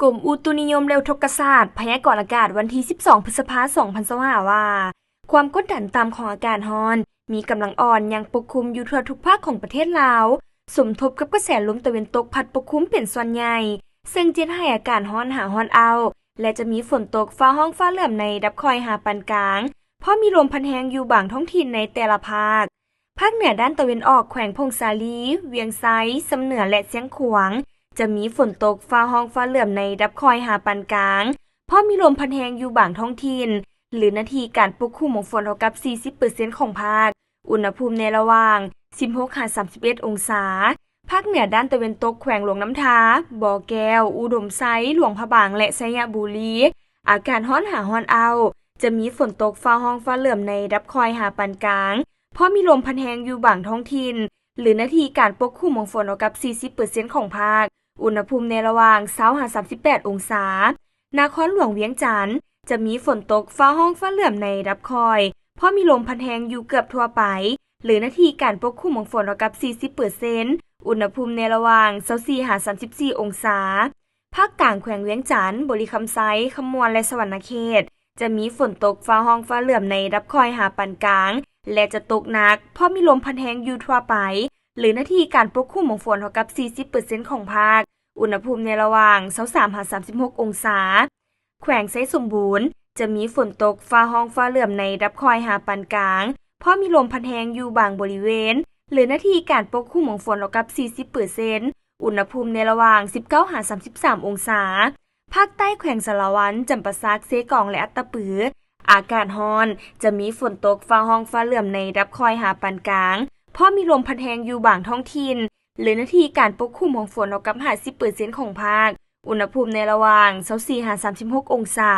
กรมอุตุนิยมเร็วทกศาสตร์พยากรณ์อากาศวันที่ 12 พฤษภาคม 2025 ว่า ความกดดันต่ำของอากาศร้อน มีกำลังอ่อนยังปกคลุมอยู่ทั่วทุกภาคของประเทศลาว สมทบกับกระแสลมตะวันตกพัดปกคลุมเป็นส่วนใหญ่ ซึ่งจะให้อากาศร้อนหาร้อนเอา และจะมีฝนตกฟ้าห้องฟ้าเหลื่อมในระดับค่อยหาปานกลาง เพราะมีลมพัดแรงอยู่บางท้องถิ่นในแต่ละภาค ภาคเหนือด้านตะวันออกแขวงพงษาลี เวียงไซ สำเหนือและเสียงขวาง จะมีฝนตกฟ้าห้องฟ้าเหลื่อมในระดับค่อยหาปานกลาง เพราะมีลมพัดแรงอยู่บางท้องถิ่น หรือนาทีการปกคลุมของฝนเท่ากับ 40% ของภาค อุณหภูมิในระหว่าง 16-31 องศา ภาคเหนือด้านตะวันตกแขวงหลวงน้ำทา บ่อแก้ว อุดมไซ หลวงพระบางและไชยบุรี อากาศร้อนหาร้อนเอา จะมีฝนตกฟ้าห้องฟ้าเหลื่อมในระดับค่อยหาปานกลาง เพราะมีลมพัดแรงอยู่บางท้องถิ่น หรือนาทีการปกคลุมของฝนเท่ากับ 40% ของภาค อุณหภูมิในระหว่าง 20-38 องศานครหลวงเวียงจันทน์จะมีฝนตกฟ้าห้องฟ้าเหลื่อมในระดับค่อย เพราะมีลมพัดแรงอยู่เกือบทั่วไป หรือนาทีการปกคลุมของฝนเท่ากับ 40% อุณหภูมิในระหว่าง 24-34 องศา ภาคกลางแขวงเวียงจันทน์บริคำไซ ขมวนและสวรรณเขต จะมีฝนตกฟ้าห้องฟ้าเหลื่อมในระดับค่อยหาปานกลาง และจะตกหนัก เพราะมีลมพัดแรงอยู่ทั่วไป หรือนาทีการปกคลุมของฝนเท่ากับ 40% ของภาค อุณหภูมิในระหว่าง 23-36 องศา แขวงไซสมบูรณ์จะมีฝนตกฟ้าห้องฟ้าเหลื่อมในระดับค่อยหาปานกลาง เพราะมีลมพัดแรงอยู่บางบริเวณ หรือนาทีการปกคลุมของฝนเท่ากับ 40% อุณหภูมิในระหว่าง 19-33 องศา ภาคใต้แขวงสารวัน จำปาสัก เซกอง และอัตตปือ อากาศร้อน จะมีฝนตกฟ้าห้องฟ้าเหลื่อมในระดับค่อยหาปานกลาง เพราะมีลมพัดแรงอยู่บางท้องถิ่น หรือนาทีการปกคลุมของฝนเท่ากับ 50% ของภาค อุณหภูมิในระหว่าง 24-36 องศา